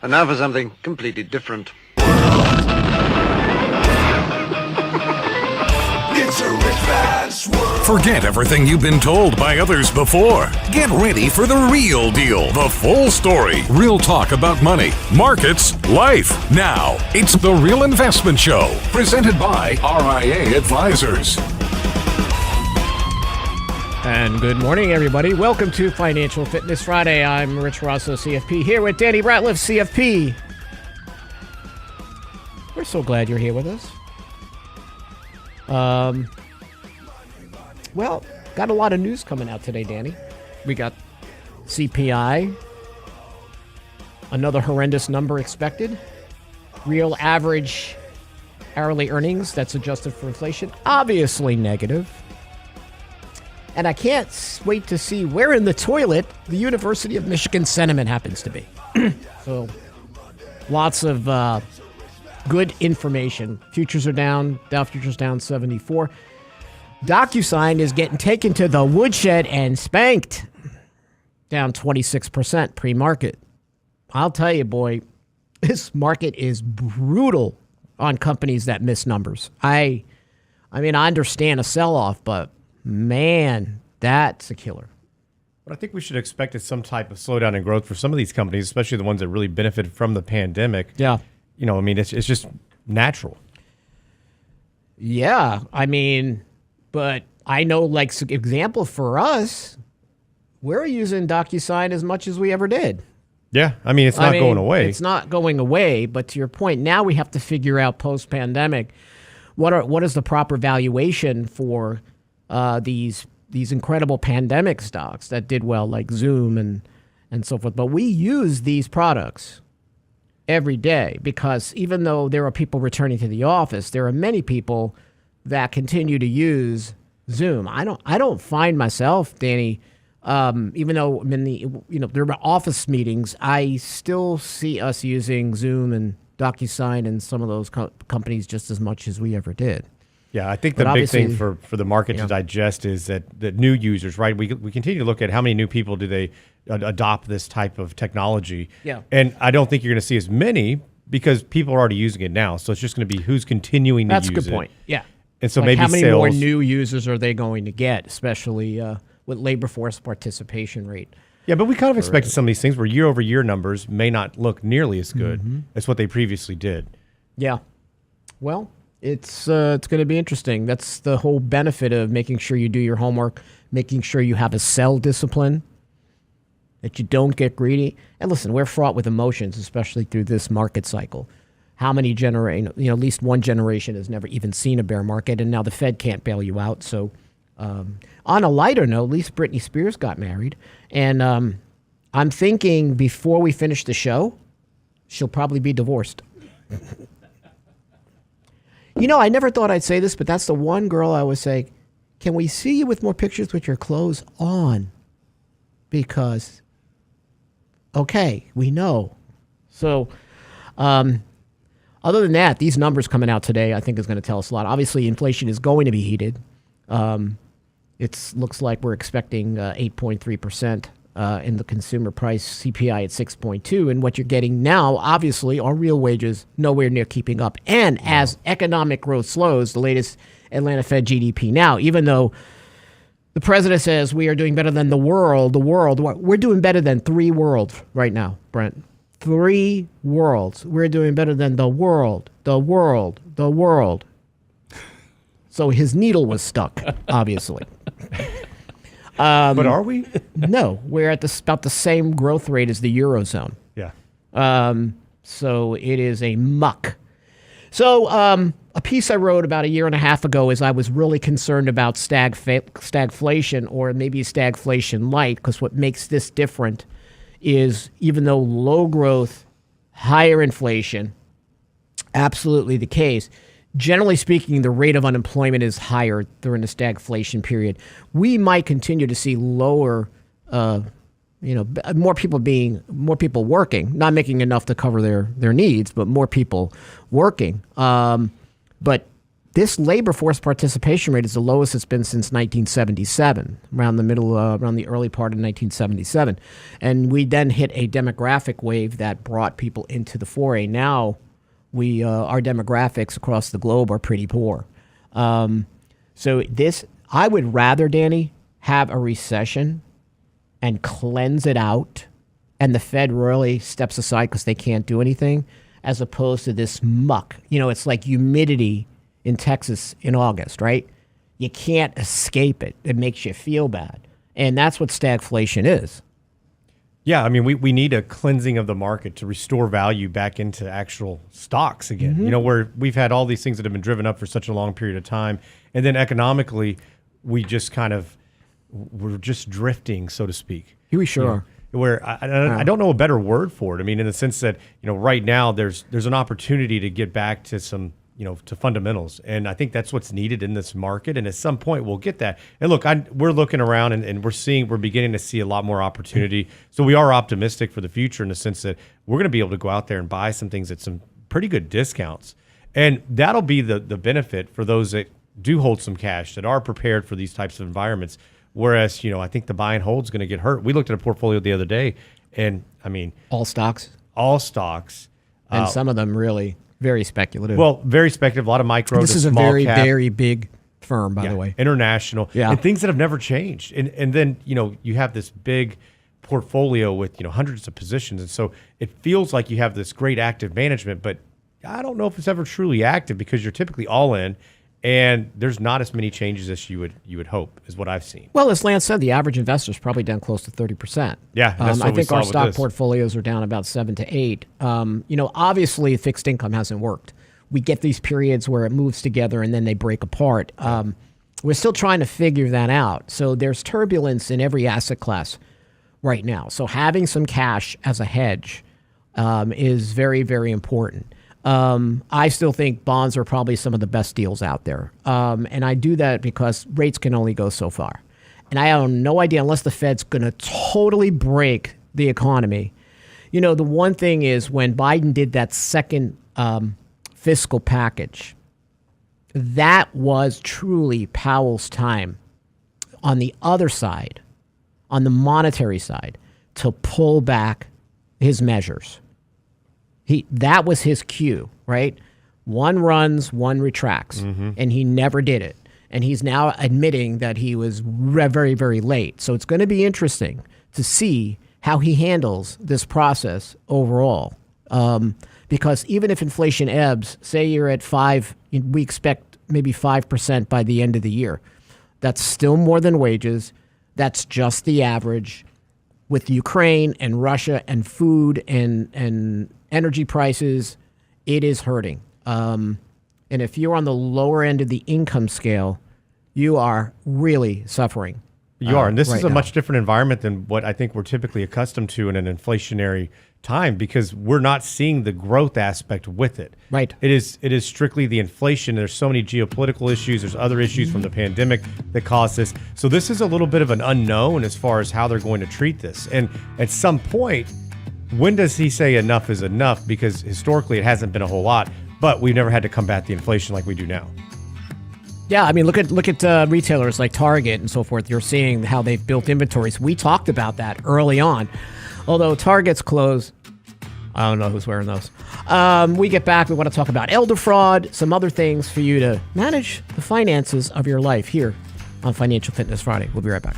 And now for something completely different. Forget everything you've been told by others before. Get ready for the real deal, the full story, real talk about money, markets, life. Now, it's The Real Investment Show, presented by RIA Advisors. And good morning, everybody. Welcome to Financial Fitness Friday. I'm Rich Rosso, CFP, here with Danny Ratliff, CFP. We're so glad you're here with us. Well, got a lot of news coming out today, Danny. We got CPI, another horrendous number expected. Real average hourly earnings that's adjusted for inflation, obviously negative. And I can't wait to see where in the toilet the University of Michigan sentiment happens to be. So, lots of good information. Futures are down. Dow futures down 74. DocuSign is getting taken to the woodshed and spanked. Down 26% pre-market. I'll tell you, boy, this market is brutal on companies that miss numbers. I mean, I understand a sell-off, but man, that's a killer. But I think we should expect some type of slowdown in growth for some of these companies, especially the ones that really benefited from the pandemic. Yeah. You know, I mean, it's just natural. Yeah, I mean, but I know, like, example for us, we're using DocuSign as much as we ever did. Yeah, I mean, it's not going away. It's not going away, but to your point, now we have to figure out post-pandemic what is the proper valuation for these incredible pandemic stocks that did well, like Zoom and so forth. But we use these products every day because even though there are people returning to the office, there are many people that continue to use Zoom. I don't find myself, Danny, even though I'm in there are office meetings, I still see us using Zoom and DocuSign and some of those companies just as much as we ever did. Yeah, I think the big thing for the market to digest is that new users, right? We continue to look at how many new people do they adopt this type of technology. Yeah. And I don't think you're going to see as many because people are already using it now. So it's just going to be who's continuing to use it. That's a good point. Yeah. And so like maybe how many sales, more new users are they going to get, especially with labor force participation rate? Yeah, but we kind of expected some of these things where year-over-year numbers may not look nearly as good as what they previously did. Yeah. Well, it's going to be interesting. That's the whole benefit of making sure you do your homework, making sure you have a sell discipline, that you don't get greedy. And listen, we're fraught with emotions, especially through this market cycle. How many at least one generation has never even seen a bear market, and now the Fed can't bail you out. So on a lighter note, at least Britney Spears got married. And I'm thinking before we finish the show, she'll probably be divorced. You know, I never thought I'd say this, but that's the one girl I would say, can we see you with more pictures with your clothes on? Because, okay, we know. So, other than that, these numbers coming out today, I think is going to tell us a lot. Obviously, inflation is going to be heated. It looks like we're expecting 8.3% in the consumer price, CPI at 6.2. And what you're getting now, obviously, are real wages nowhere near keeping up. And as economic growth slows, the latest Atlanta Fed GDP now, even though the president says we are doing better than the world, we're doing better than three worlds right now, Brent. Three worlds. We're doing better than the world. So his needle was stuck, obviously. But are we? No, we're at about the same growth rate as the Eurozone. Yeah. So it is a muck. So a piece I wrote about a year and a half ago is I was really concerned about stagflation, or maybe stagflation light, because what makes this different is even though low growth, higher inflation, absolutely the case, generally speaking, the rate of unemployment is higher during the stagflation period. We might continue to see lower, more people working, not making enough to cover their needs, but more people working. But this labor force participation rate is the lowest it's been since 1977, around the early part of 1977. And we then hit a demographic wave that brought people into the foray. Now, our demographics across the globe are pretty poor. So I would rather, Danny, have a recession and cleanse it out, and the Fed really steps aside because they can't do anything, as opposed to this muck. It's like humidity in Texas in August, right? You can't escape it. It makes you feel bad. And that's what stagflation is. Yeah, I mean, we need a cleansing of the market to restore value back into actual stocks again. Mm-hmm. Where we've had all these things that have been driven up for such a long period of time. And then economically, we just we're just drifting, so to speak. We sure are. Where I don't know a better word for it. I mean, in the sense that, right now there's an opportunity to get back to some, to fundamentals. And I think that's what's needed in this market. And at some point we'll get that. And look, we're looking around and we're beginning to see a lot more opportunity. So we are optimistic for the future in the sense that we're going to be able to go out there and buy some things at some pretty good discounts. And that'll be the benefit for those that do hold some cash, that are prepared for these types of environments. Whereas, I think the buy and hold is going to get hurt. We looked at a portfolio the other day, and I mean, all stocks, and some of them really very speculative. Well, very speculative. A lot of micro. This is a very very big firm, by the way, international, and things that have never changed. And then you have this big portfolio with hundreds of positions, and so it feels like you have this great active management, but I don't know if it's ever truly active because you're typically all in. And there's not as many changes as you would hope, is what I've seen. Well, as Lance said, the average investor is probably down close to 30%. Yeah, that's what I think our stock this. portfolios are down about 7 to 8. Obviously, fixed income hasn't worked. We get these periods where it moves together and then they break apart. We're still trying to figure that out. So there's turbulence in every asset class right now. So having some cash as a hedge is very, very important. I still think bonds are probably some of the best deals out there. And I do that because rates can only go so far. And I have no idea, unless the Fed's going to totally break the economy. The one thing is when Biden did that second fiscal package, that was truly Powell's time on the other side, on the monetary side, to pull back his measures. That was his cue, right? One runs, one retracts, and he never did it. And he's now admitting that he was very, very late. So it's going to be interesting to see how he handles this process overall. Because even if inflation ebbs, say you're at 5, we expect maybe 5% by the end of the year. That's still more than wages. That's just the average. With Ukraine and Russia and food and energy prices, it is hurting. And if you're on the lower end of the income scale, you are really suffering. You are. And this right is a now. much different environment than what I think we're typically accustomed to in an inflationary time, because we're not seeing the growth aspect with it. Right. It is strictly the inflation. There's so many geopolitical issues. There's other issues from the pandemic that caused this. So this is a little bit of an unknown as far as how they're going to treat this. And at some point, when does he say enough is enough? Because historically it hasn't been a whole lot, but we've never had to combat the inflation like we do now. Yeah, I mean, look at retailers like Target and so forth. You're seeing how they've built inventories. We talked about that early on. Although Target's closed, I don't know who's wearing those. We get back. We want to talk about elder fraud, some other things for you to manage the finances of your life here on Financial Fitness Friday. We'll be right back.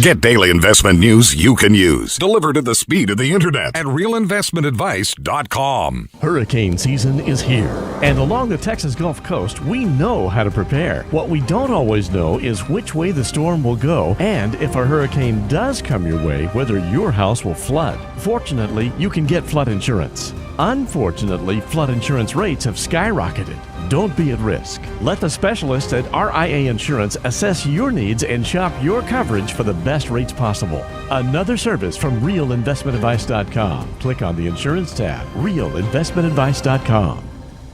Get daily investment news you can use, delivered at the speed of the internet at realinvestmentadvice.com. Hurricane season is here, and along the Texas Gulf Coast, we know how to prepare. What we don't always know is which way the storm will go, and if a hurricane does come your way, whether your house will flood. Fortunately, you can get flood insurance. Unfortunately, flood insurance rates have skyrocketed. Don't be at risk. Let the specialists at RIA Insurance assess your needs and shop your coverage for the best rates possible. Another service from realinvestmentadvice.com. Click on the insurance tab, realinvestmentadvice.com.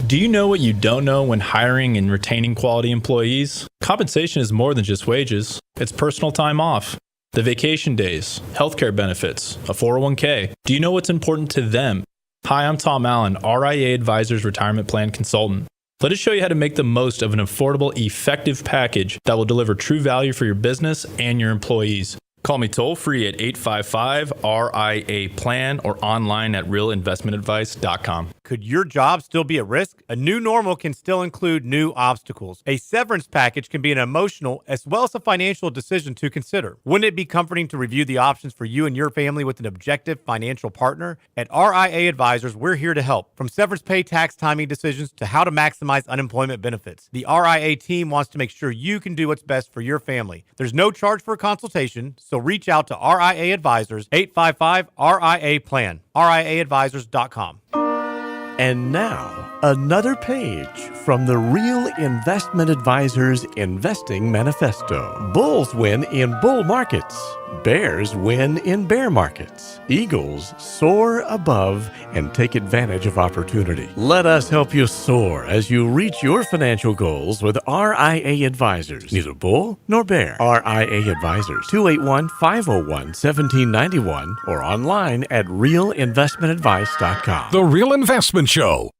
Do you know what you don't know when hiring and retaining quality employees? Compensation is more than just wages. It's personal time off, the vacation days, healthcare benefits, a 401k. Do you know what's important to them? Hi, I'm Tom Allen, RIA Advisors Retirement Plan Consultant. Let us show you how to make the most of an affordable, effective package that will deliver true value for your business and your employees. Call me toll-free at 855-RIA-PLAN or online at realinvestmentadvice.com. Could your job still be at risk? A new normal can still include new obstacles. A severance package can be an emotional as well as a financial decision to consider. Wouldn't it be comforting to review the options for you and your family with an objective financial partner? At RIA Advisors, we're here to help. From severance pay, tax timing decisions to how to maximize unemployment benefits, the RIA team wants to make sure you can do what's best for your family. There's no charge for a consultation, so reach out to RIA Advisors, 855-RIA-PLAN, RIAadvisors.com. And now, another page from the Real Investment Advisors Investing Manifesto. Bulls win in bull markets. Bears win in bear markets. Eagles soar above and take advantage of opportunity. Let us help you soar as you reach your financial goals with RIA Advisors. Neither bull nor bear. RIA Advisors, 281-501-1791 or online at realinvestmentadvice.com. The Real Investment Show.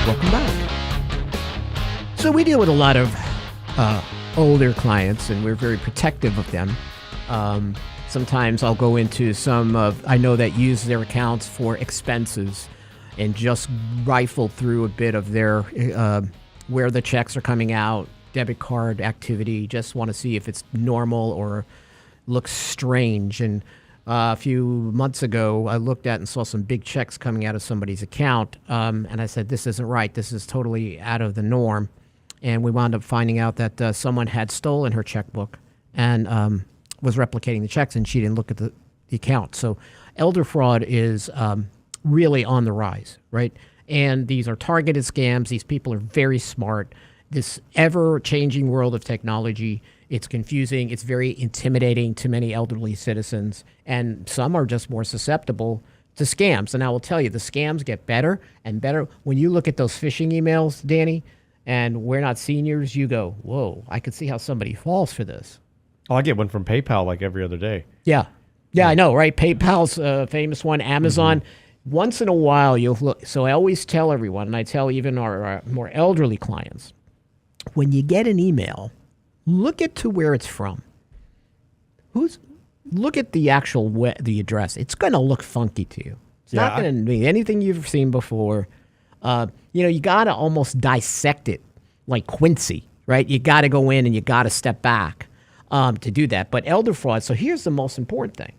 Welcome back. So we deal with a lot of older clients, and we're very protective of them. Sometimes I'll go into I know that use their accounts for expenses and just rifle through a bit of their where the checks are coming out, debit card activity. Just want to see if it's normal or looks strange. And a few months ago, I looked at and saw some big checks coming out of somebody's account, and I said, this isn't right. This is totally out of the norm. And we wound up finding out that someone had stolen her checkbook and was replicating the checks, and she didn't look at the account. So elder fraud is really on the rise, right? And these are targeted scams. These people are very smart. This ever-changing world of technology, it's confusing. It's very intimidating to many elderly citizens, and some are just more susceptible to scams. And I will tell you, the scams get better and better. When you look at those phishing emails, Danny, and we're not seniors, you go, whoa, I could see how somebody falls for this. Oh, I get one from PayPal like every other day. Yeah, I know, right? PayPal's a famous one. Amazon. Mm-hmm. Once in a while, you'll look. So I always tell everyone, and I tell even our more elderly clients, when you get an email, look at to where it's from. Look at the actual the address. It's going to look funky to you. It's not going to be anything you've seen before. You got to almost dissect it like Quincy, right? You got to go in and you got to step back to do that. But elder fraud, so here's the most important thing.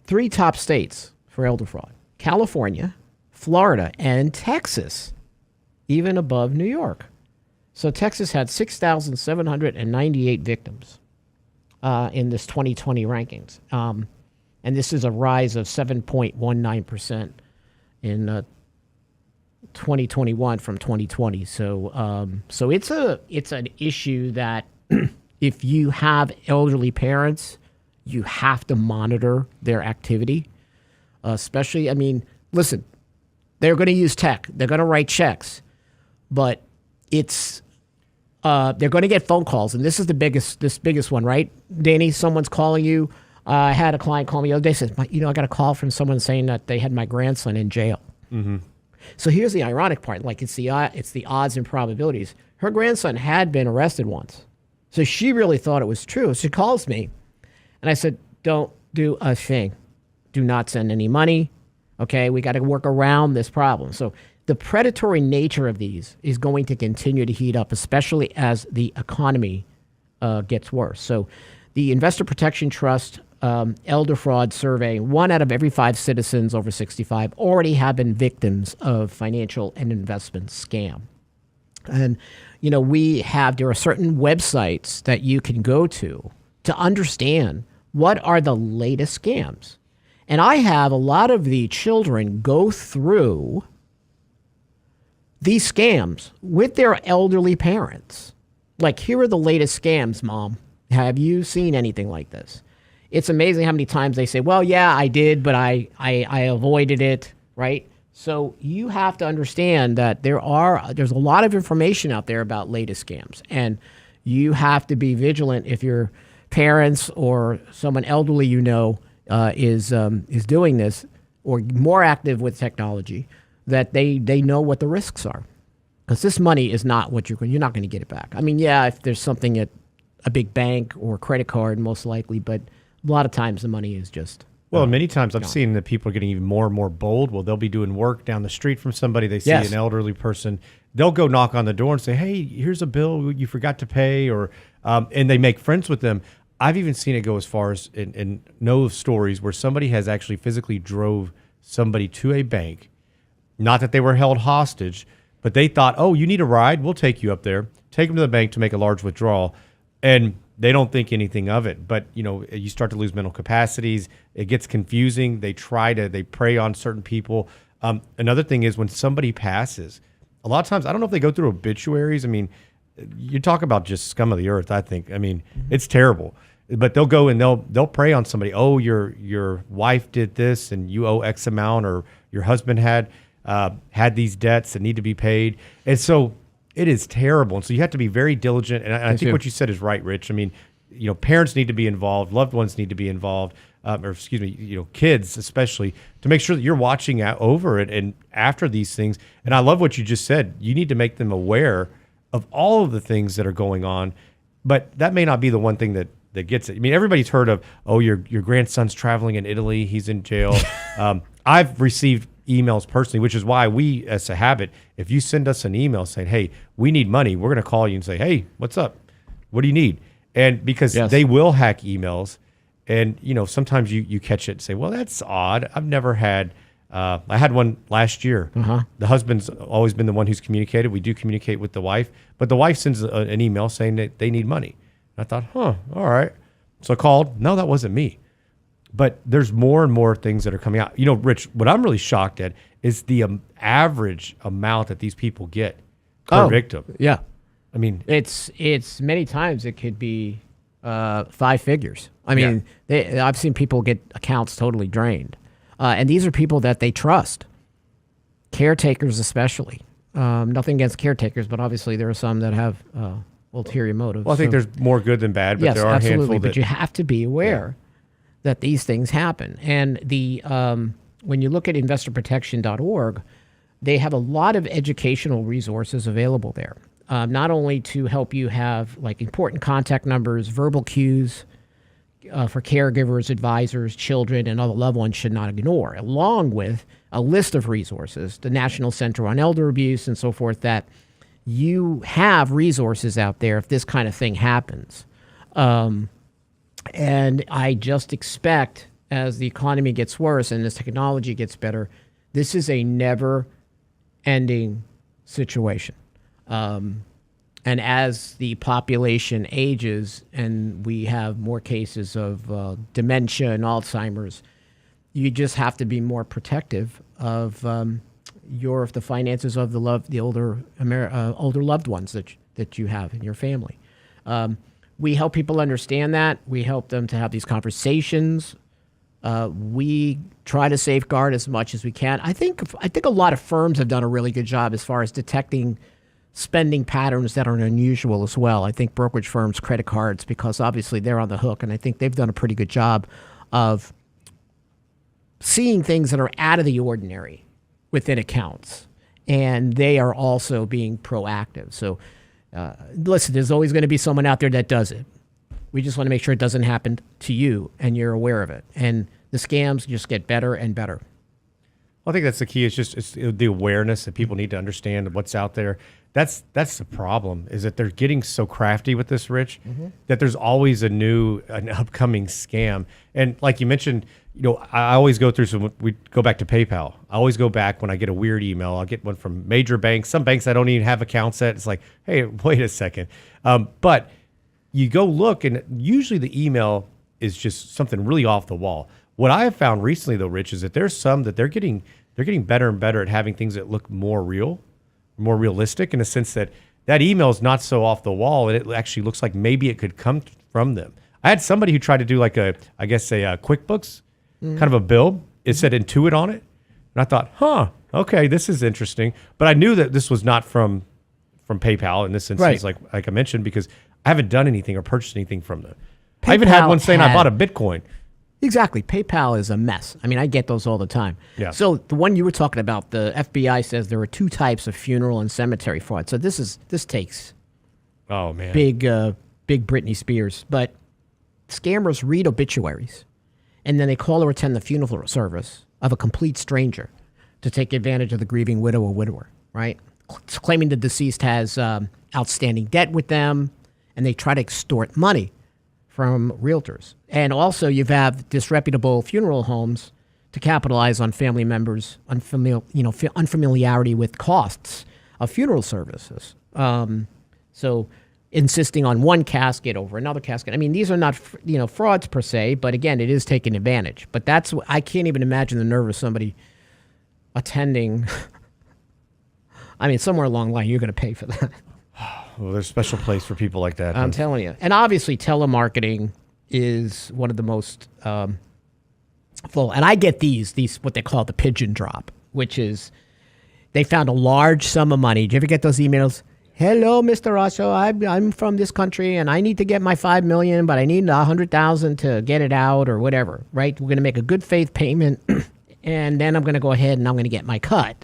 3 top states for elder fraud: California, Florida, and Texas, even above New York. So Texas had 6,798 victims in this 2020 rankings. And this is a rise of 7.19% in 2021 from 2020. So it's an issue that if you have elderly parents, you have to monitor their activity. Especially, listen, they're going to use tech. They're going to write checks. But it's they're going to get phone calls, and this is the biggest one, right, Danny? Someone's calling you. I had a client call me the other day. Says, I got a call from someone saying that they had my grandson in jail. Mm-hmm. So here's the ironic part: like it's the odds and probabilities. Her grandson had been arrested once, so she really thought it was true. She calls me, and I said, "Don't do a thing. Do not send any money. Okay, we got to work around this problem." So the predatory nature of these is going to continue to heat up, especially as the economy gets worse. So the Investor Protection Trust elder fraud survey, 1 out of every 5 citizens over 65 already have been victims of financial and investment scam. And, there are certain websites that you can go to understand what are the latest scams. And I have a lot of the children go through these scams with their elderly parents. Like, here are the latest scams, Mom. Have you seen anything like this? It's amazing how many times they say, well, yeah, I did, but I avoided it, right? So you have to understand that there's a lot of information out there about latest scams. And you have to be vigilant if your parents or someone elderly is doing this or more active with technology, that they know what the risks are. Because this money is not what you're not going to get it back. I mean, yeah, if there's something at a big bank or credit card, most likely, but a lot of times the money is just... Well, many times I've seen that people are getting even more and more bold. Well, they'll be doing work down the street from somebody. They see an elderly person. They'll go knock on the door and say, hey, here's a bill you forgot to pay, or and they make friends with them. I've even seen it go as far as, and know of stories where somebody has actually physically drove somebody to a bank. Not that they were held hostage, but they thought, oh, you need a ride? We'll take you up there. Take them to the bank to make a large withdrawal. And they don't think anything of it. But, you start to lose mental capacities. It gets confusing. They prey on certain people. Another thing is when somebody passes, a lot of times, I don't know if they go through obituaries. I mean, you talk about just scum of the earth, I think. I mean, it's terrible. But they'll go and they'll prey on somebody. Oh, your wife did this and you owe X amount, or your husband had these debts that need to be paid. And so it is terrible. And so you have to be very diligent. And I think what you said is right, Rich. I mean, parents need to be involved. Loved ones need to be involved. Kids especially, to make sure that you're watching over it and after these things. And I love what you just said. You need to make them aware of all of the things that are going on. But that may not be the one thing that gets it. I mean, everybody's heard of, oh, your grandson's traveling in Italy. He's in jail. I've received emails personally, which is why we, as a habit, if you send us an email saying, hey, we need money, we're going to call you and say, hey, what's up? What do you need? And because they will hack emails, and sometimes you catch it and say, well, that's odd. I've never had, I had one last year. The husband's always been the one who's communicated. We do communicate with the wife, but the wife sends an email saying that they need money. And I thought, all right. So I called. No, that wasn't me. But there's more and more things that are coming out. Rich, what I'm really shocked at is the average amount that these people get per victim. Yeah. I mean, it's many times it could be 5 figures. I mean, I've seen people get accounts totally drained. And these are people that they trust. Caretakers especially. Nothing against caretakers, but obviously there are some that have ulterior motives. Well, I think there's more good than bad, but there are a handful but you have to be aware that these things happen. And when you look at investorprotection.org, they have a lot of educational resources available there. Not only to help you have like important contact numbers, verbal cues for caregivers, advisors, children, and other loved ones should not ignore, along with a list of resources, the National Center on Elder Abuse and so forth, that you have resources out there if this kind of thing happens. And I just expect, as the economy gets worse and as technology gets better, this is a never-ending situation. And as the population ages and we have more cases of dementia and Alzheimer's, you just have to be more protective of the finances of the older loved ones that you have in your family. We help people understand that. We help them to have these conversations. We try to safeguard as much as we can. I think a lot of firms have done a really good job as far as detecting spending patterns that are unusual as well. I think brokerage firms, credit cards, because obviously they're on the hook, and I think they've done a pretty good job of seeing things that are out of the ordinary within accounts, and they are also being proactive. So listen, there's always going to be someone out there that does it. We just want to make sure it doesn't happen to you and you're aware of it. And the scams just get better and better. I think that's the key. It's the awareness that people need to understand what's out there. That's the problem, is that they're getting so crafty with this, Rich, that there's always an upcoming scam. And like you mentioned, I always go through we go back to PayPal. I always go back when I get a weird email. I'll get one from major banks. Some banks I don't even have accounts at. It's like, hey, wait a second. But you go look, and usually the email is just something really off the wall. What I have found recently, though, Rich, is that there's some that they're getting better and better at having things that look more real, more realistic, in the sense that email is not so off the wall, and it actually looks like maybe it could come from them. I had somebody who tried to do like a QuickBooks kind of a bill. It said Intuit on it, and I thought, okay, this is interesting. But I knew that this was not from PayPal in this instance, like I mentioned, because I haven't done anything or purchased anything from them. I even had one saying I bought a Bitcoin. Exactly. PayPal is a mess. I mean, I get those all the time. Yeah. So the one you were talking about, the FBI says there are 2 types of funeral and cemetery fraud. So this takes big Britney Spears. But scammers read obituaries, and then they call or attend the funeral service of a complete stranger to take advantage of the grieving widow or widower, right? Claiming the deceased has outstanding debt with them, and they try to extort money from realtors. And also you have disreputable funeral homes to capitalize on family members' unfamiliarity with costs of funeral services. So insisting on one casket over another casket. I mean, these are not, frauds per se, but again, it is taking advantage. But I can't even imagine the nerve of somebody attending. I mean, somewhere along the line, you're going to pay for that. Well, there's a special place for people like that. I'm telling you. And obviously, telemarketing is one of the most full. And I get these what they call the pigeon drop, which is they found a large sum of money. Do you ever get those emails? Hello, Mr. Rosso. I'm from this country, and I need to get my $5 million, but I need $100,000 to get it out or whatever, right? We're going to make a good faith payment, and then I'm going to go ahead and I'm going to get my cut.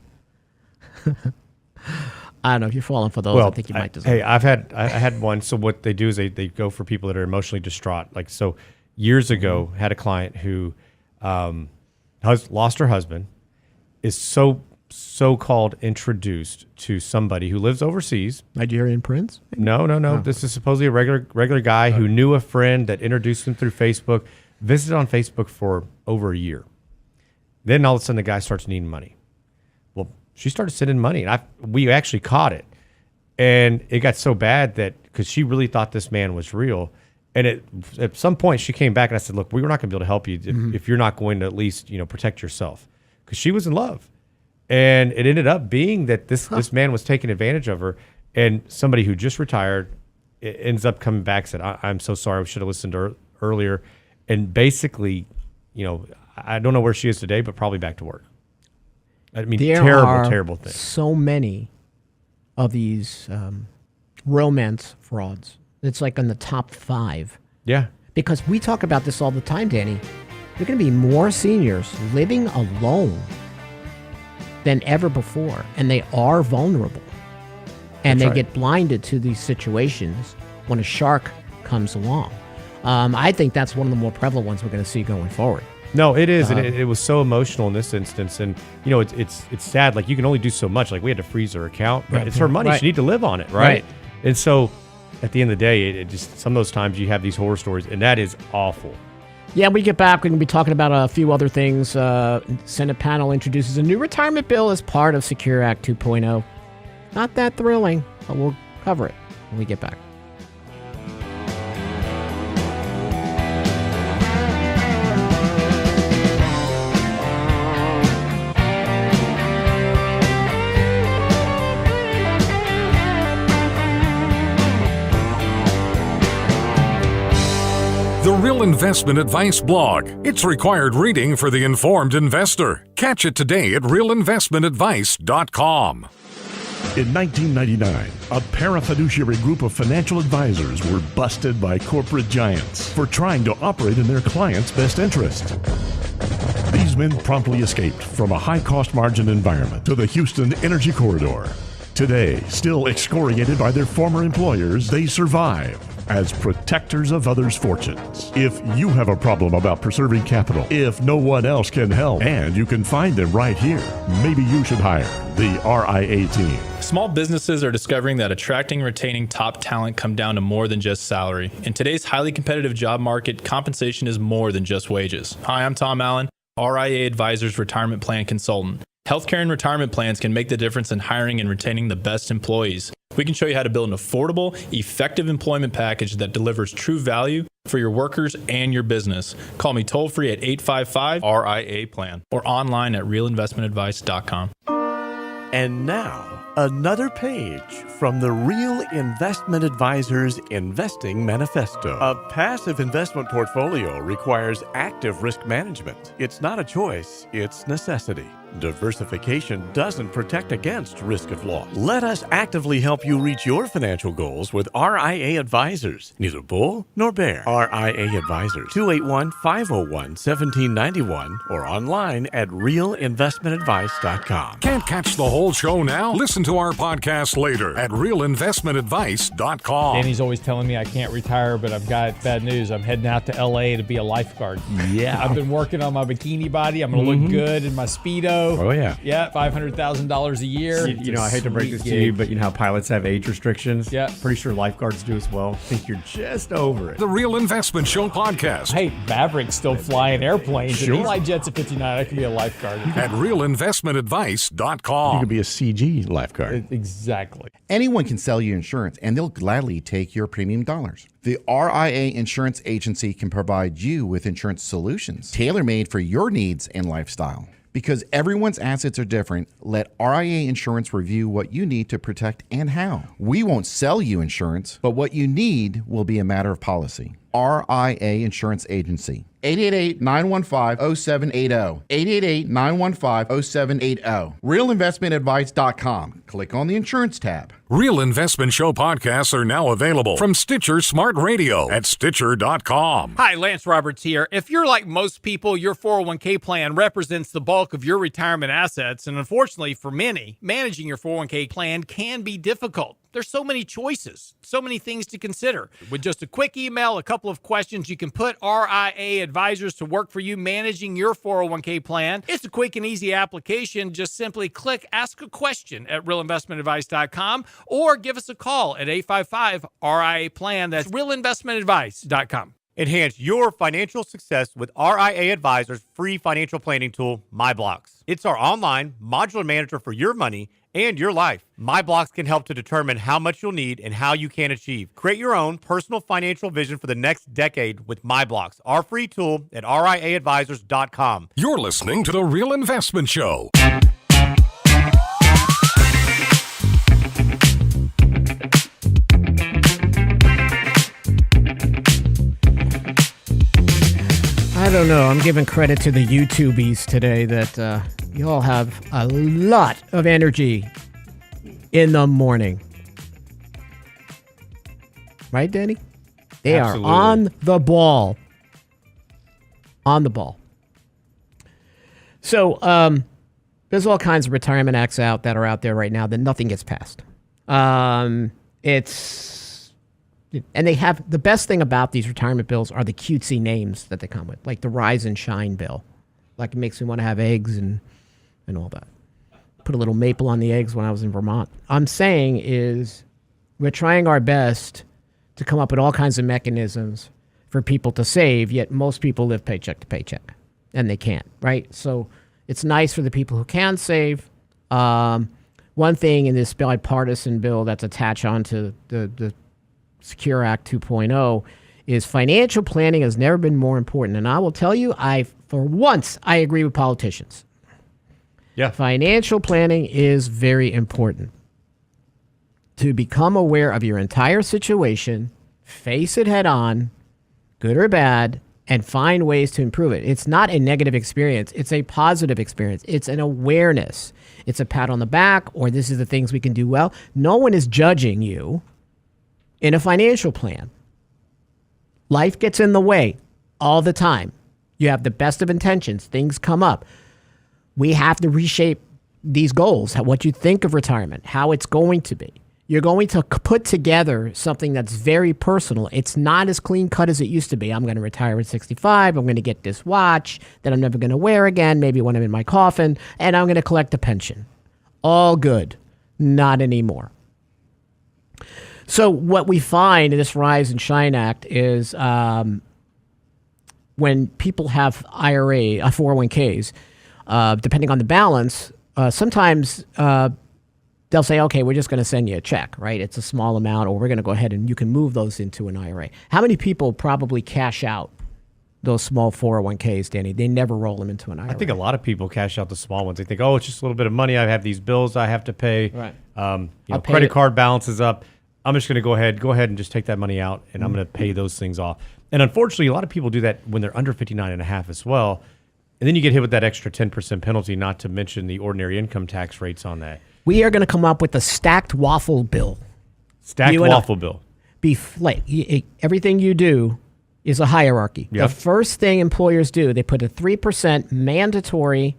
I don't know if you're falling for those. Well, I think you might deserve. Hey, I had one. So what they do is they go for people that are emotionally distraught. Like, so years ago, had a client who lost her husband, is so-called introduced to somebody who lives overseas. Nigerian prince? No. Oh. This is supposedly a regular guy who knew a friend that introduced him through Facebook, visited on Facebook for over a year. Then all of a sudden the guy starts needing money. Well, she started sending money, and we actually caught it. And it got so bad that because she really thought this man was real. And at some point she came back and I said, look, we're not going to be able to help you if you're not going to at least protect yourself. Because she was in love. And it ended up being that this man was taking advantage of her. And somebody who just retired ends up coming back and said, I'm so sorry. We should have listened earlier. And basically, I don't know where she is today, but probably back to work. I mean, terrible thing. So many of these romance frauds. It's like in the top 5. Yeah. Because we talk about this all the time, Danny. There are going to be more seniors living alone than ever before, and they are vulnerable. And they get blinded to these situations when a shark comes along. I think that's one of the more prevalent ones we're going to see going forward. No, it is, and it was so emotional in this instance, and it's sad. Like, you can only do so much. Like, we had to freeze her account, but it's her money; she need to live on it, right? And so, at the end of the day, it just some of those times you have these horror stories, and that is awful. Yeah, when we get back, we're going to be talking about a few other things. Senate panel introduces a new retirement bill as part of Secure Act 2.0. Not that thrilling, but we'll cover it when we get back. The Real Investment Advice blog. It's required reading for the informed investor. Catch it today at realinvestmentadvice.com. In 1999, a parafiduciary group of financial advisors were busted by corporate giants for trying to operate in their clients' best interest. These men promptly escaped from a high-cost margin environment to the Houston Energy Corridor. Today, still excoriated by their former employers, they survive as protectors of others' fortunes. If you have a problem about preserving capital, if no one else can help, and you can find them right here, maybe you should hire the RIA team. Small businesses are discovering that attracting and retaining top talent come down to more than just salary. In today's highly competitive job market, compensation is more than just wages. Hi, I'm Tom Allen, RIA Advisors Retirement Plan Consultant. Healthcare and retirement plans can make the difference in hiring and retaining the best employees. We can show you how to build an affordable, effective employment package that delivers true value for your workers and your business. Call me toll-free at 855-RIA-PLAN or online at realinvestmentadvice.com. And now, another page from the Real Investment Advisors Investing Manifesto. A passive investment portfolio requires active risk management. It's not a choice, it's necessity. Diversification doesn't protect against risk of loss. Let us actively help you reach your financial goals with RIA Advisors. Neither bull nor bear. RIA Advisors, 281-501-1791 or online at realinvestmentadvice.com. Can't catch the whole show now? Listen to our podcast later at realinvestmentadvice.com. Danny's always telling me I can't retire, but I've got bad news. I'm heading out to LA to be a lifeguard. Yeah. I've been working on my bikini body. I'm going to look good in my Speedo. Oh, yeah. Yeah, $500,000 a year. You know, I hate to break this to you, but you know how pilots have age restrictions? Yeah. Pretty sure lifeguards do as well. I think you're just over it. The Real Investment Show podcast Hey, Maverick's still flying airplanes. Sure. And he fly jets at 59. I could be a lifeguard. at realinvestmentadvice.com. You could be a CG lifeguard. Exactly. Anyone can sell you insurance, and they'll gladly take your premium dollars. The RIA Insurance Agency can provide you with insurance solutions tailor-made for your needs and lifestyle. Because everyone's assets are different, let RIA Insurance review what you need to protect and how. We won't sell you insurance, but what you need will be a matter of policy. RIA Insurance Agency. 888-915-0780. 888-915-0780. RealInvestmentAdvice.com. Click on the insurance tab. Real Investment Show podcasts are now available from Stitcher Smart Radio at Stitcher.com. Hi, Lance Roberts here. If you're like most people, your 401k plan represents the bulk of your retirement assets. And unfortunately for many, managing your 401k plan can be difficult. There's so many choices, so many things to consider. With just a quick email, a couple of questions, you can put RIA Advisors to work for you managing your 401k plan. It's a quick and easy application. Just simply click Ask a Question at realinvestmentadvice.com or give us a call at 855-RIA-PLAN. That's realinvestmentadvice.com. Enhance your financial success with RIA Advisors' free financial planning tool, MyBlocks. It's our online modular manager for your money and your life. MyBlocks can help to determine how much you'll need and how you can achieve. Create your own personal financial vision for the next decade with MyBlocks, our free tool at RIAadvisors.com. You're listening to The Real Investment Show. I don't know. I'm giving credit to the YouTubies today that you all have a lot of energy in the morning. Right, Danny? They Absolutely. are on the ball. On the ball. So, there's all kinds of retirement acts out that are out there right now that nothing gets passed. And they have, the best thing about these retirement bills are the cutesy names that they come with, like the Rise and Shine bill. Like, it makes me want to have eggs and all that. Put a little maple on the eggs when I was in Vermont. I'm saying is we're trying our best to come up with all kinds of mechanisms for people to save, yet most people live paycheck to paycheck, and they can't, right? So it's nice for the people who can save. One thing in this bipartisan bill that's attached onto the Secure Act 2.0 is financial planning has never been more important. And I will tell you, for once, I agree with politicians. Yeah. Financial planning is very important. To become aware of your entire situation, face it head on, good or bad, and find ways to improve it. It's not a negative experience. It's a positive experience. It's an awareness. It's a pat on the back, or this is the things we can do well. No one is judging you in a financial plan. Life gets in the way all the time. You have the best of intentions. Things come up. We have to reshape these goals, what you think of retirement, how it's going to be. You're going to put together something that's very personal. It's not as clean cut as it used to be. I'm going to retire at 65. I'm going to get this watch that I'm never going to wear again, maybe when I'm in my coffin, and I'm going to collect a pension. All good. Not anymore. So what we find in this Rise and Shine Act is when people have IRA, 401ks, depending on the balance, sometimes they'll say, okay, we're just going to send you a check, right? It's a small amount, or we're going to go ahead and you can move those into an IRA. How many people probably cash out those small 401ks, Danny? They never roll them into an IRA. I think a lot of people cash out the small ones. They think, oh, it's just a little bit of money. I have these bills I have to pay. Right. Credit card balance is up. I'm just going to go ahead and just take that money out, and I'm going to pay those things off. And unfortunately, a lot of people do that when they're under 59 and a half as well. And then you get hit with that extra 10% penalty, not to mention the ordinary income tax rates on that. We are going to come up with a stacked waffle bill. Stacked waffle bill. Everything you do is a hierarchy. Yep. The first thing employers do, they put a 3% mandatory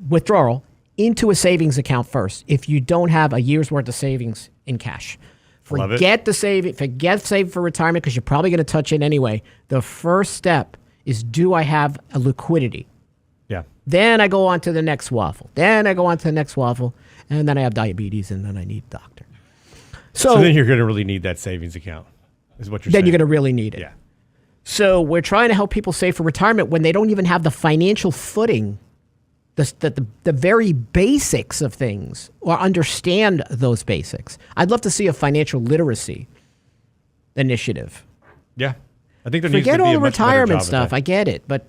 withdrawal into a savings account first if you don't have a year's worth of savings in cash. Forget saving for retirement because you're probably going to touch it anyway. The first step is, do I have a liquidity? Yeah. Then I go on to the next waffle. And then I have diabetes, and then I need a doctor. So then you're going to really need that savings account, is what you're saying. Then you're going to really need it. Yeah. So we're trying to help people save for retirement when they don't even have the financial footing, the very basics of things, or understand those basics. I'd love to see a financial literacy initiative. Yeah. I think there needs to Forget be all a the much better retirement job of stuff. that. I get it. But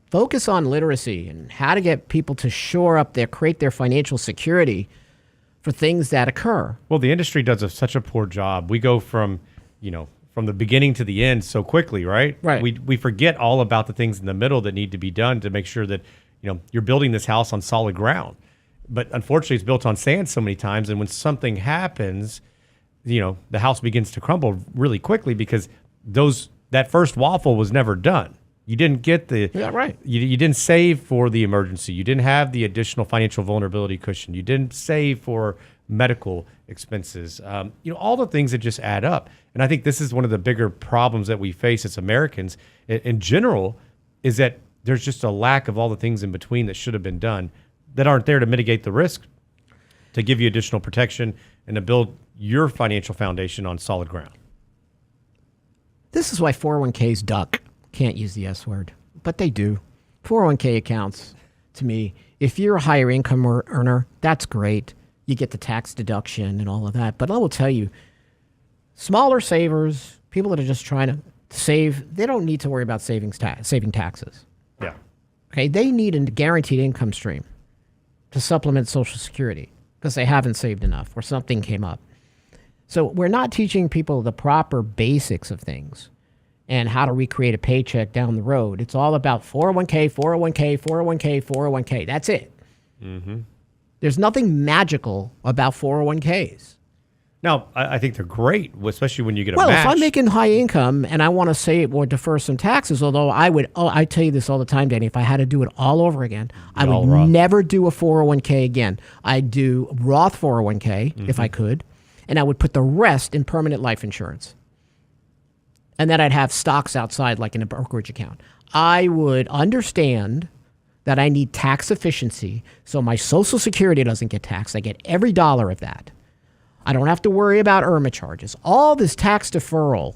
focus on literacy and how to get people to shore up create their financial security for things that occur. Well, the industry does such a poor job. We go from the beginning to the end so quickly, right? Right. We forget all about the things in the middle that need to be done to make sure that you're building this house on solid ground. But unfortunately, it's built on sand so many times, and when something happens, the house begins to crumble really quickly because that first waffle was never done. You didn't get you didn't save for the emergency. You didn't have the additional financial vulnerability cushion. You didn't save for medical expenses. All the things that just add up. And I think this is one of the bigger problems that we face as Americans in general, is that there's just a lack of all the things in between that should have been done that aren't there to mitigate the risk, to give you additional protection, and to build your financial foundation on solid ground. This is why 401ks duck. Can't use the S word, but they do. 401k accounts, to me, if you're a higher income earner, that's great. You get the tax deduction and all of that. But I will tell you, smaller savers, people that are just trying to save, they don't need to worry about saving taxes. Yeah. Okay, they need a guaranteed income stream to supplement Social Security because they haven't saved enough or something came up. So we're not teaching people the proper basics of things and how to recreate a paycheck down the road. It's all about 401k, 401k, 401k, 401k. That's it. Mm-hmm. There's nothing magical about 401ks. Now, I think they're great, especially when you get a match. Well, if I'm making high income and I want to save or defer some taxes, although I tell you this all the time, Danny, if I had to do it all over again, I would never do a 401k again. I'd do Roth 401k if I could, and I would put the rest in permanent life insurance. And then I'd have stocks outside, like in a brokerage account. I would understand that I need tax efficiency, so my Social Security doesn't get taxed. I get every dollar of that. I don't have to worry about IRMA charges. All this tax deferral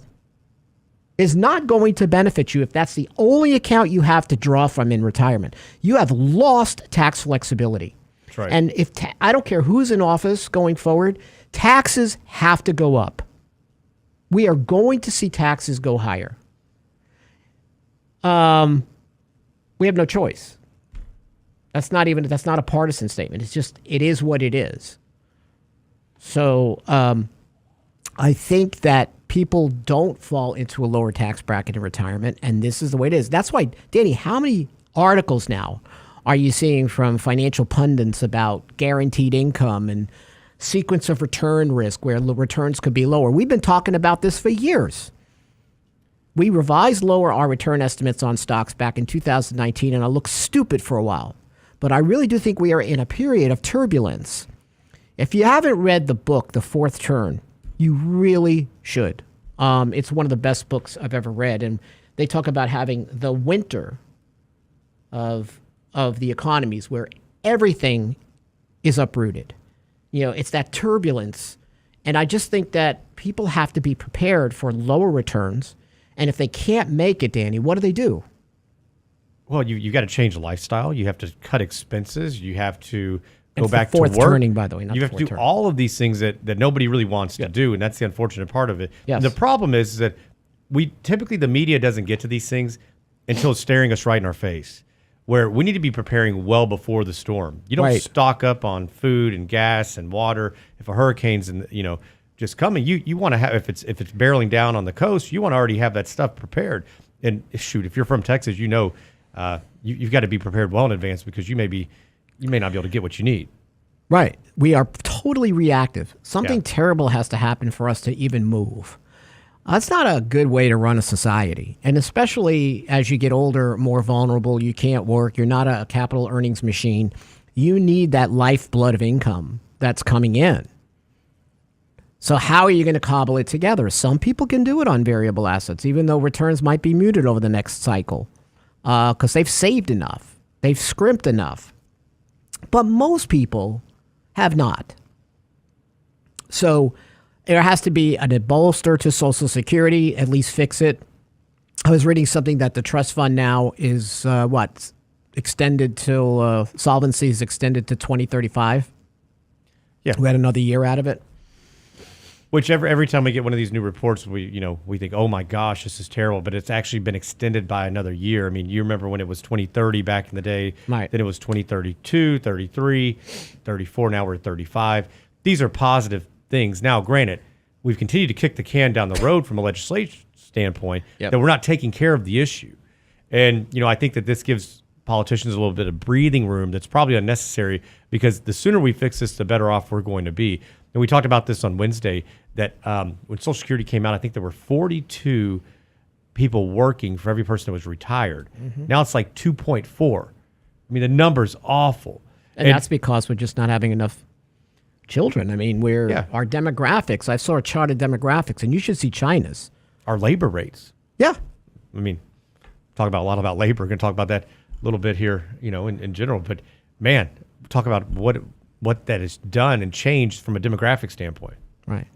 is not going to benefit you if that's the only account you have to draw from in retirement. You have lost tax flexibility. That's right. And if I don't care who's in office going forward, taxes have to go up. We are going to see taxes go higher. We have no choice. That's not a partisan statement. It's just, it is what it is. So I think that people don't fall into a lower tax bracket in retirement, and this is the way it is. That's why, Danny, how many articles now are you seeing from financial pundits about guaranteed income and sequence of return risk where the returns could be lower? We've been talking about this for years. We revised lower our return estimates on stocks back in 2019, and I looked stupid for a while. But I really do think we are in a period of turbulence. If you haven't read the book, The Fourth Turn, you really should. It's one of the best books I've ever read. And they talk about having the winter of the economies where everything is uprooted. It's that turbulence. And I just think that people have to be prepared for lower returns. And if they can't make it, Danny, what do? Well, you got to change the lifestyle. You have to cut expenses. You have to go It's back the fourth to work. turning, by the way. Not You the have to do fourth turn. all of these things that nobody really wants to do, and that's the unfortunate part of it. Yes. And the problem is that typically the media doesn't get to these things until it's staring us right in our face, where we need to be preparing well before the storm. You don't Right. stock up on food and gas and water. If a hurricane's just coming, you want to have, if it's barreling down on the coast, you want to already have that stuff prepared. And shoot, if you're from Texas, you've got to be prepared well in advance because you may not be able to get what you need. Right. We are totally reactive. Something Yeah. terrible has to happen for us to even move. That's not a good way to run a society. And especially as you get older, more vulnerable, you can't work, you're not a capital earnings machine. You need that lifeblood of income that's coming in. So how are you going to cobble it together? Some people can do it on variable assets, even though returns might be muted over the next cycle because they've saved enough. They've scrimped enough. But most people have not. So there has to be a bolster to Social Security, at least fix it. I was reading something that the trust fund now is, extended till, solvency is extended to 2035. Yeah. We had another year out of it. Which every time we get one of these new reports, we think, oh my gosh, this is terrible. But it's actually been extended by another year. I mean, you remember when it was 2030 back in the day. Right. Then it was 2032, 33, 34. Now we're at 35. These are positive things. Now, granted, we've continued to kick the can down the road from a legislation standpoint that we're not taking care of the issue. And, I think that this gives politicians a little bit of breathing room that's probably unnecessary because the sooner we fix this, the better off we're going to be. And we talked about this on Wednesday that when Social Security came out, I think there were 42 people working for every person that was retired. Mm-hmm. Now it's like 2.4. I mean, the number's awful. And that's because we're just not having enough children. I mean, our demographics, I saw a chart of demographics, and you should see China's. Our labor rates. Yeah. I mean, talk about a lot about labor. We're going to talk about that a little bit here, in general. But, man, talk about what that has done and changed from a demographic standpoint. Right.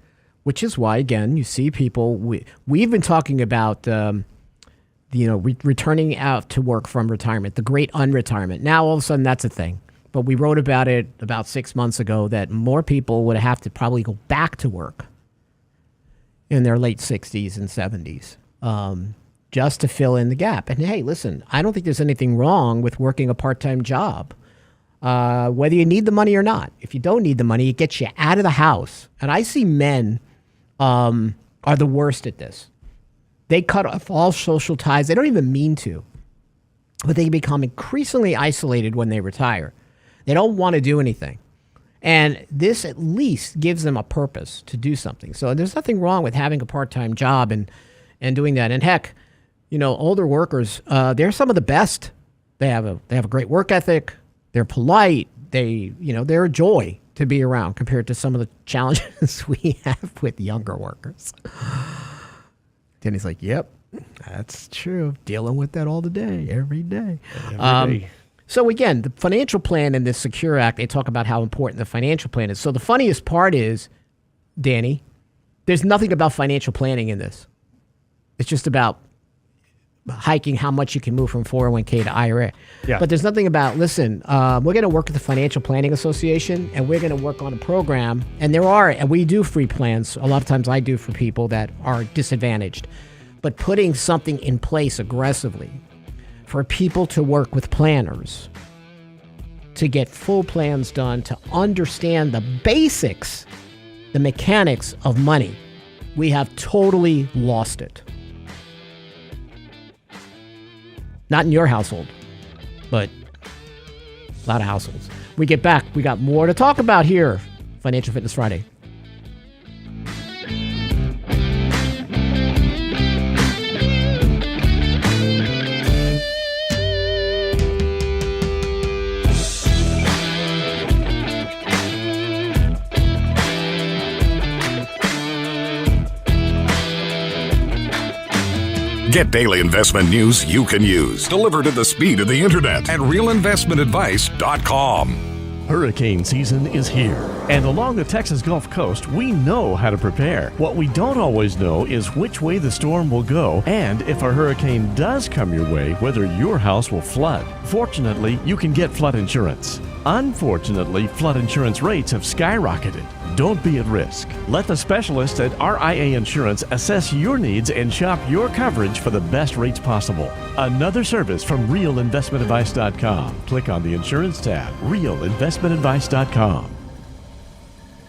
Which is why, again, you see people, we've been talking about, returning out to work from retirement, the great unretirement. Now, all of a sudden, that's a thing. But we wrote about it about 6 months ago that more people would have to probably go back to work in their late 60s and 70s just to fill in the gap. And, hey, listen, I don't think there's anything wrong with working a part-time job. Whether you need the money or not. If you don't need the money, it gets you out of the house. And I see men are the worst at this. They cut off all social ties. They don't even mean to. But they become increasingly isolated when they retire. They don't want to do anything. And this at least gives them a purpose to do something. So there's nothing wrong with having a part-time job and doing that. And heck, older workers, they're some of the best. They have a great work ethic. They're polite. They're a joy to be around compared to some of the challenges we have with younger workers. Denny's like, yep, that's true. Dealing with that all the day, every day. Every day. So again, the financial plan and the Secure Act, they talk about how important the financial plan is. So the funniest part is, Danny, there's nothing about financial planning in this. It's just about hiking how much you can move from 401k to IRA. Yeah. But there's nothing about, listen, we're going to work with the Financial Planning Association, and we're going to work on a program. And we do free plans. A lot of times I do for people that are disadvantaged. But putting something in place aggressively for people to work with planners, to get full plans done, to understand the basics, the mechanics of money, we have totally lost it. Not in your household, but a lot of households. We get back. We got more to talk about here. Financial Fitness Friday. Get daily investment news you can use, delivered at the speed of the internet at realinvestmentadvice.com. Hurricane season is here, and along the Texas Gulf Coast, we know how to prepare. What we don't always know is which way the storm will go, and if a hurricane does come your way, whether your house will flood. Fortunately, you can get flood insurance. Unfortunately, flood insurance rates have skyrocketed. Don't be at risk. Let the specialists at RIA Insurance assess your needs and shop your coverage for the best rates possible. Another service from realinvestmentadvice.com. Click on the insurance tab, realinvestmentadvice.com.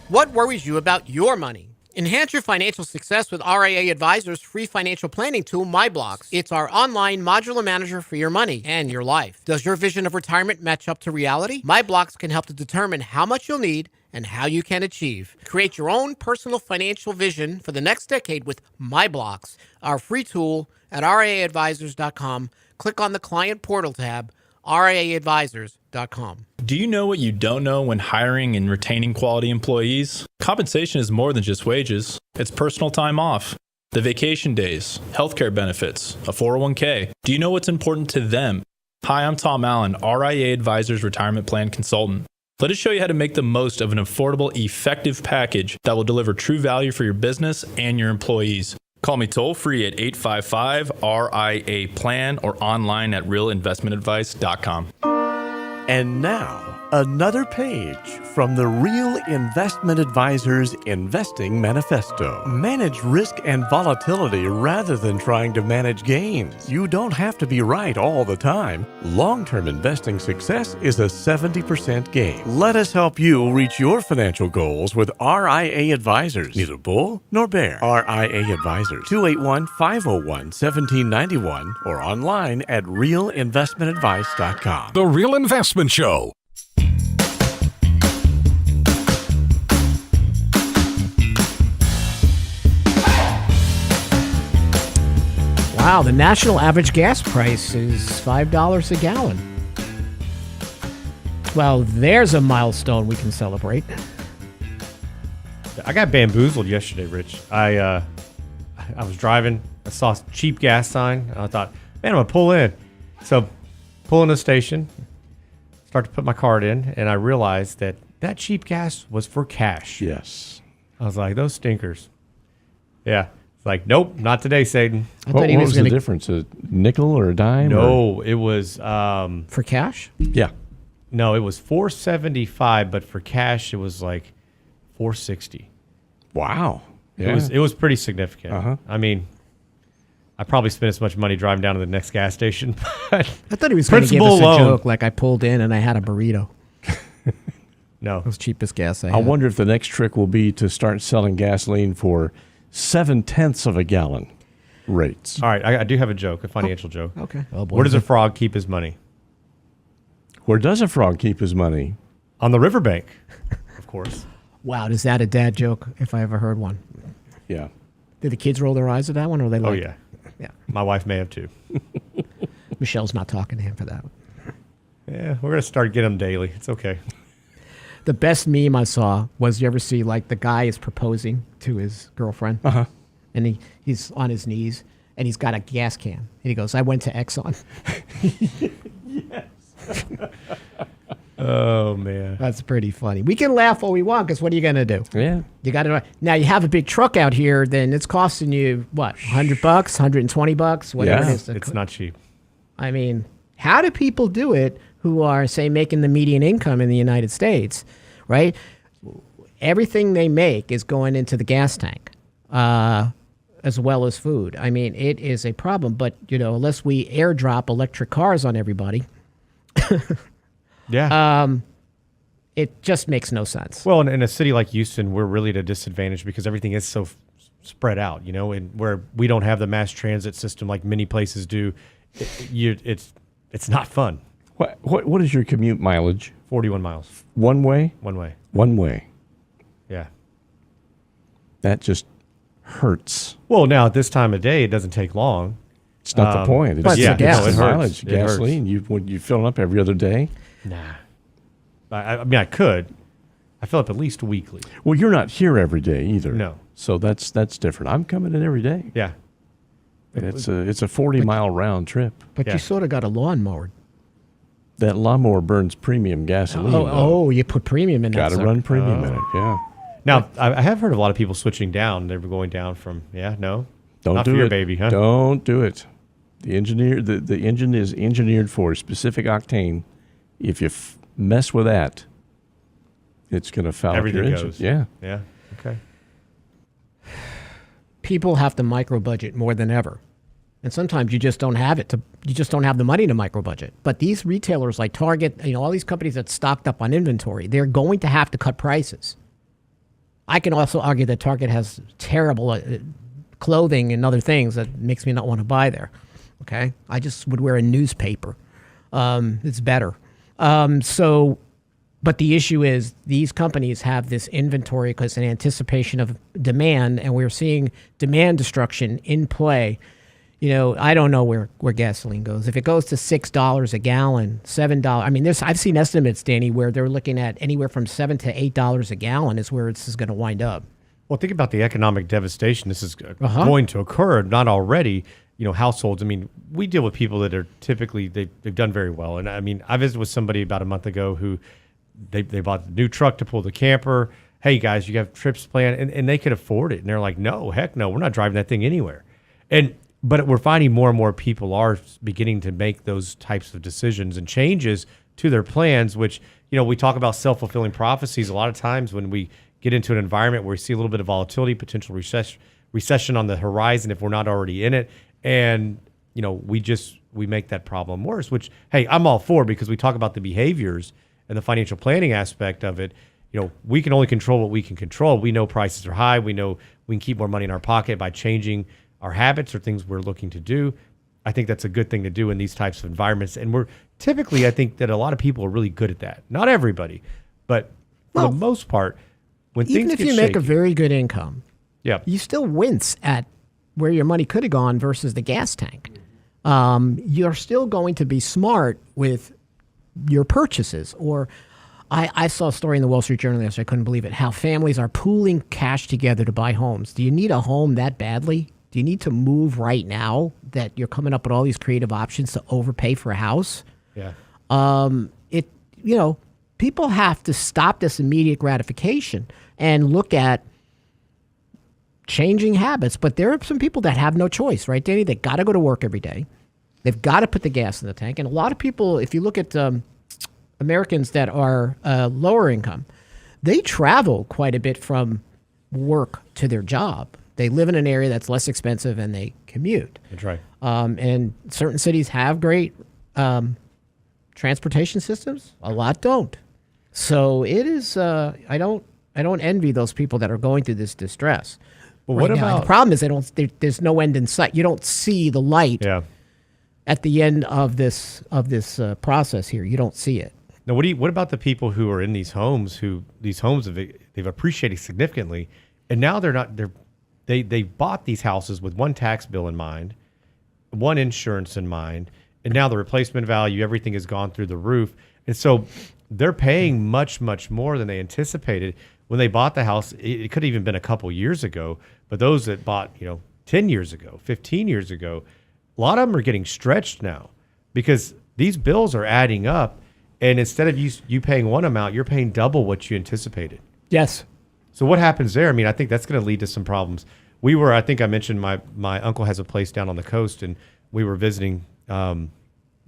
What worries you about your money? Enhance your financial success with RIA Advisors' free financial planning tool, MyBlocks. It's our online modular manager for your money and your life. Does your vision of retirement match up to reality? MyBlocks can help to determine how much you'll need and how you can achieve. Create your own personal financial vision for the next decade with MyBlocks, our free tool at RIAadvisors.com. Click on the Client Portal tab, RIAadvisors.com. Do you know what you don't know when hiring and retaining quality employees? Compensation is more than just wages. It's personal time off, the vacation days, healthcare benefits, a 401k. Do you know what's important to them? Hi, I'm Tom Allen, RIA Advisors Retirement Plan Consultant. Let us show you how to make the most of an affordable, effective package that will deliver true value for your business and your employees. Call me toll-free at 855-RIA-PLAN or online at realinvestmentadvice.com. And now, another page from the Real Investment Advisors Investing Manifesto. Manage risk and volatility rather than trying to manage gains. You don't have to be right all the time. Long-term investing success is a 70% gain. Let us help you reach your financial goals with RIA Advisors. Neither bull nor bear. RIA Advisors, 281-501-1791 or online at realinvestmentadvice.com. The Real Investment Show. Wow, the national average gas price is $5 a gallon. Well, there's a milestone we can celebrate. I got bamboozled yesterday, Rich. I was driving. I saw a cheap gas sign. And I thought, man, I'm going to pull in. So pull in the station, start to put my card in, and I realized that cheap gas was for cash. Yes. I was like, those stinkers. Yeah. It's like, nope, not today, Satan. What was the difference? A nickel or a dime? No, it was... for cash? Yeah. No, it was $4.75, but for cash, it was like $4.60. Wow. Yeah. It was pretty significant. Uh-huh. I mean, I probably spent as much money driving down to the next gas station. I thought he was going to give us a joke like I pulled in and I had a burrito. No. It was cheapest gas I I had. wonder if the next trick will be to start selling gasoline for 0.7 of a gallon rates. All right, I do have a joke, a financial joke. Okay. Oh, boy. Where does a frog keep his money? Where does a frog keep his money? On the riverbank, of course. Wow, is that a dad joke if I ever heard one? Yeah. Did the kids roll their eyes at that one? Or they like, Oh, yeah. Yeah. My wife may have too. Michelle's not talking to him for that. Yeah, we're going to start getting them daily. It's okay. The best meme I saw was, you ever see like the guy is proposing to his girlfriend, and he's on his knees and he's got a gas can and he goes, "I went to Exxon." Yes. Oh man, that's pretty funny. We can laugh all we want because what are you gonna do? Yeah, you got to. Now you have a big truck out here, then it's costing you what, $100, $120, whatever it is. It's not cheap. I mean, how do people do it who are, say, making the median income in the United States, right? Everything they make is going into the gas tank, as well as food. I mean, it is a problem. But, unless we airdrop electric cars on everybody, it just makes no sense. Well, in a city like Houston, we're really at a disadvantage because everything is so spread out, and where we don't have the mass transit system like many places do. It's not fun. What is your commute mileage? 41 miles. One way? One way. One way. Yeah. That just hurts. Well, now at this time of day, it doesn't take long. It's not the point. It's gas. Mileage. Gasoline. You fill it up every other day? Nah. I mean, I could. I fill up at least weekly. Well, you're not here every day either. No. So that's different. I'm coming in every day. Yeah. It's a 40-mile round trip. But you sort of got a lawnmower. That lawnmower burns premium gasoline. Oh, you put premium in that. Got to run premium in it, yeah. Now, I have heard of a lot of people switching down. They're going down from, Don't not do for your it, baby, huh? Don't do it. The engine is engineered for a specific octane. If you mess with that, it's going to foul up your engine. Goes. Yeah. Yeah. Okay. People have to micro budget more than ever. And sometimes you just don't have you just don't have the money to micro budget. But these retailers like Target, all these companies that stocked up on inventory, they're going to have to cut prices. I can also argue that Target has terrible clothing and other things that makes me not want to buy there. Okay? I just would wear a newspaper. It's better. But the issue is these companies have this inventory because in anticipation of demand, and we're seeing demand destruction in play. I don't know where gasoline goes. If it goes to $6 a gallon, $7. I mean, I've seen estimates, Danny, where they're looking at anywhere from $7 to $8 a gallon is where this is going to wind up. Well, think about the economic devastation. This is going to occur, not already. Households. I mean, we deal with people that are typically they've done very well. And I mean, I visited with somebody about a month ago who they bought the new truck to pull the camper. Hey guys, you have trips planned, and they could afford it. And they're like, no, heck no, we're not driving that thing anywhere. But we're finding more and more people are beginning to make those types of decisions and changes to their plans, which, we talk about self-fulfilling prophecies. A lot of times when we get into an environment where we see a little bit of volatility, potential recession on the horizon if we're not already in it, and, we make that problem worse, which, hey, I'm all for, because we talk about the behaviors and the financial planning aspect of it. We can only control what we can control. We know prices are high. We know we can keep more money in our pocket by changing our habits or things we're looking to do. I think that's a good thing to do in these types of environments. And I think that a lot of people are really good at that. Not everybody, but for the most part, when even things if get you shaky, make a very good income, you still wince at where your money could have gone versus the gas tank. You're still going to be smart with your purchases. Or I saw a story in the Wall Street Journal yesterday, I couldn't believe it, how families are pooling cash together to buy homes. Do you need a home that badly? Do you need to move right now that you're coming up with all these creative options to overpay for a house? Yeah. People have to stop this immediate gratification and look at changing habits. But there are some people that have no choice, right, Danny? They got to go to work every day. They've got to put the gas in the tank. And a lot of people, if you look at Americans that are lower income, they travel quite a bit from work to their job. They live in an area that's less expensive and they commute. That's right. And certain cities have great transportation systems. A lot don't. So it is. I don't envy those people that are going through this distress. But what about the problem? Is there's no end in sight. You don't see the light at the end of this process here. You don't see it. Now, what about the people who are in these homes? They've appreciated significantly, and now they bought these houses with one tax bill in mind, one insurance in mind, and now the replacement value, everything has gone through the roof. And so they're paying much, much more than they anticipated. When they bought the house, it could have even been a couple years ago, but those that bought, 10 years ago, 15 years ago, a lot of them are getting stretched now because these bills are adding up. And instead of you paying one amount, you're paying double what you anticipated. Yes. So what happens there? I mean, I think that's going to lead to some problems. I think I mentioned my uncle has a place down on the coast, and we were visiting them,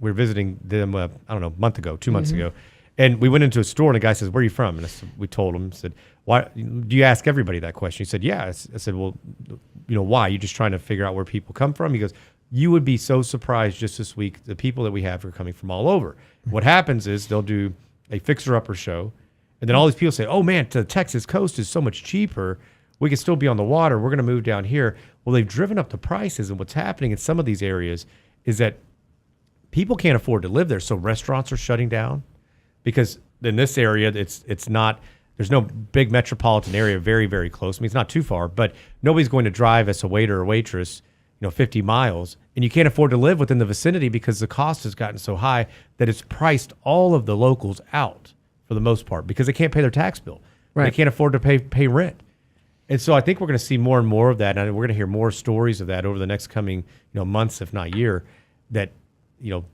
a month ago, 2 months ago. And we went into a store, and a guy says, "Where are you from?" And we told him, said, "Why do you ask everybody that question?" He said, "Yeah." I said, "Well, why? You just trying to figure out where people come from?" He goes, "You would be so surprised just this week, the people that we have are coming from all over." What happens is they'll do a fixer-upper show, and then all these people say, "Oh man, the Texas coast is so much cheaper. We can still be on the water. We're going to move down here." Well, they've driven up the prices, and what's happening in some of these areas is that people can't afford to live there, so restaurants are shutting down because in this area, it's not. There's no big metropolitan area very, very close. I mean, it's not too far, but nobody's going to drive as a waiter or waitress 50 miles, and you can't afford to live within the vicinity because the cost has gotten so high that it's priced all of the locals out for the most part because they can't pay their tax bill. Right. They can't afford to pay rent. And so I think we're going to see more and more of that, and we're going to hear more stories of that over the next coming months, if not year, that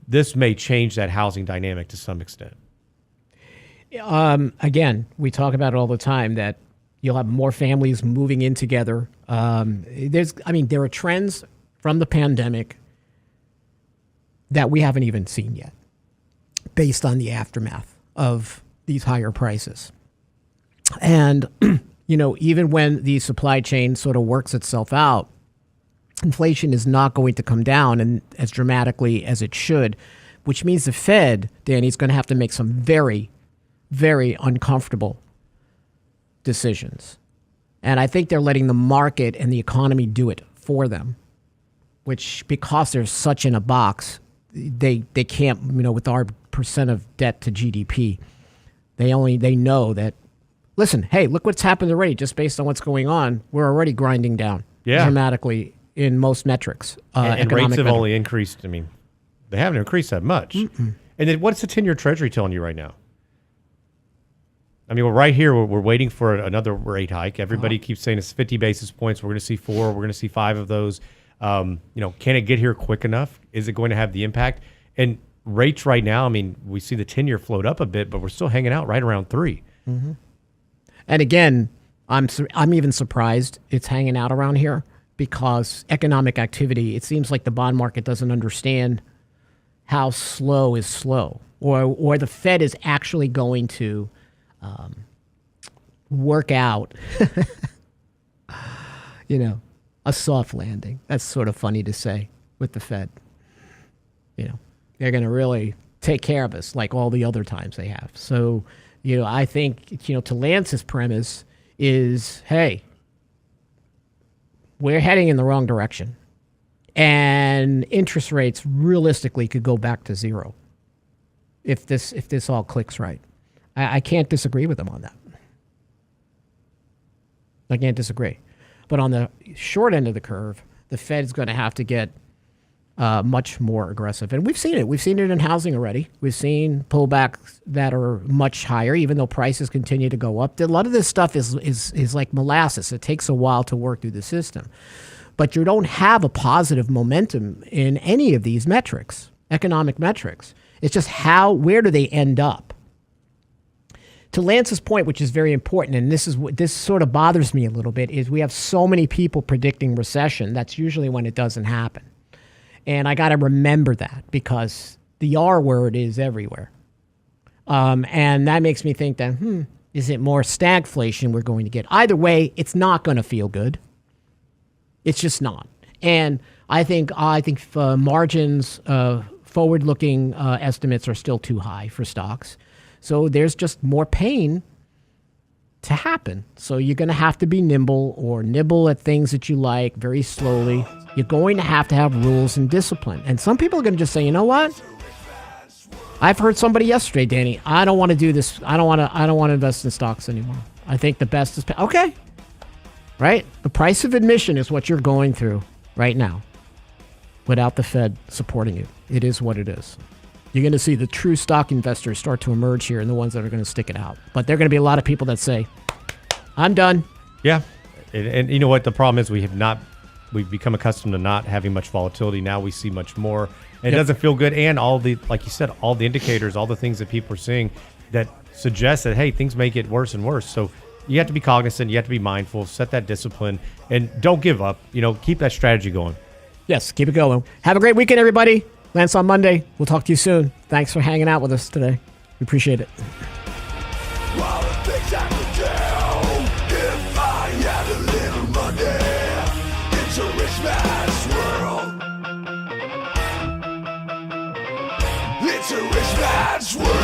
this may change that housing dynamic to some extent. Again, we talk about it all the time that you'll have more families moving in together. There are trends from the pandemic that we haven't even seen yet based on the aftermath of these higher prices. And, even when the supply chain sort of works itself out, inflation is not going to come down and as dramatically as it should, which means the Fed, Danny, is going to have to make some very, very uncomfortable decisions. And I think they're letting the market and the economy do it for them, which, because they're such in a box, they can't, with our percent of debt to GDP, they know that, listen, hey, look what's happened already just based on what's going on. We're already grinding down dramatically in most metrics. And rates have only increased. They haven't increased that much. Mm-mm. And then what's the 10-year Treasury telling you right now? We're right here. We're waiting for another rate hike. Everybody keeps saying it's 50 basis points. We're going to see 4. We're going to see 5 of those. Can it get here quick enough? Is it going to have the impact? And rates right now, we see the 10-year float up a bit, but we're still hanging out right around 3. Mm-hmm. And again, I'm even surprised it's hanging out around here because economic activity, it seems like the bond market doesn't understand how slow is slow, or the Fed is actually going to work out, a soft landing. That's sort of funny to say with the Fed. They're going to really take care of us like all the other times they have. So, I think, to Lance's premise is, hey, we're heading in the wrong direction. And interest rates realistically could go back to 0 if this all clicks right. I can't disagree with him on that. I can't disagree. But on the short end of the curve, the Fed's going to have to get much more aggressive. And we've seen it. We've seen it in housing already. We've seen pullbacks that are much higher, even though prices continue to go up. A lot of this stuff is like molasses. It takes a while to work through the system. But you don't have a positive momentum in any of these metrics, economic metrics. It's just where do they end up? To Lance's point, which is very important, and this sort of bothers me a little bit, is we have so many people predicting recession. That's usually when it doesn't happen. And I got to remember that because the R word is everywhere. And that makes me think that, is it more stagflation we're going to get? Either way, it's not going to feel good. It's just not. And I think margins, forward-looking estimates are still too high for stocks. So there's just more pain to happen. So you're going to have to be nimble or nibble at things that you like very slowly. You're going to have rules and discipline. And some people are going to just say, you know what? I've heard somebody yesterday, Danny, I don't want to do this. I don't want to invest in stocks anymore. I think the best is okay. Right? The price of admission is what you're going through right now without the Fed supporting you. It is what it is. You're going to see the true stock investors start to emerge here and the ones that are going to stick it out. But there are going to be a lot of people that say, I'm done. Yeah. And you know what? The problem is we've become accustomed to not having much volatility. Now we see much more. And it doesn't feel good. And like you said, all the indicators, all the things that people are seeing that suggest that, hey, things may get worse and worse. So you have to be cognizant. You have to be mindful. Set that discipline. And don't give up. Keep that strategy going. Yes, keep it going. Have a great weekend, everybody. Lance on Monday. We'll talk to you soon. Thanks for hanging out with us today. We appreciate it. It's a rich man's world.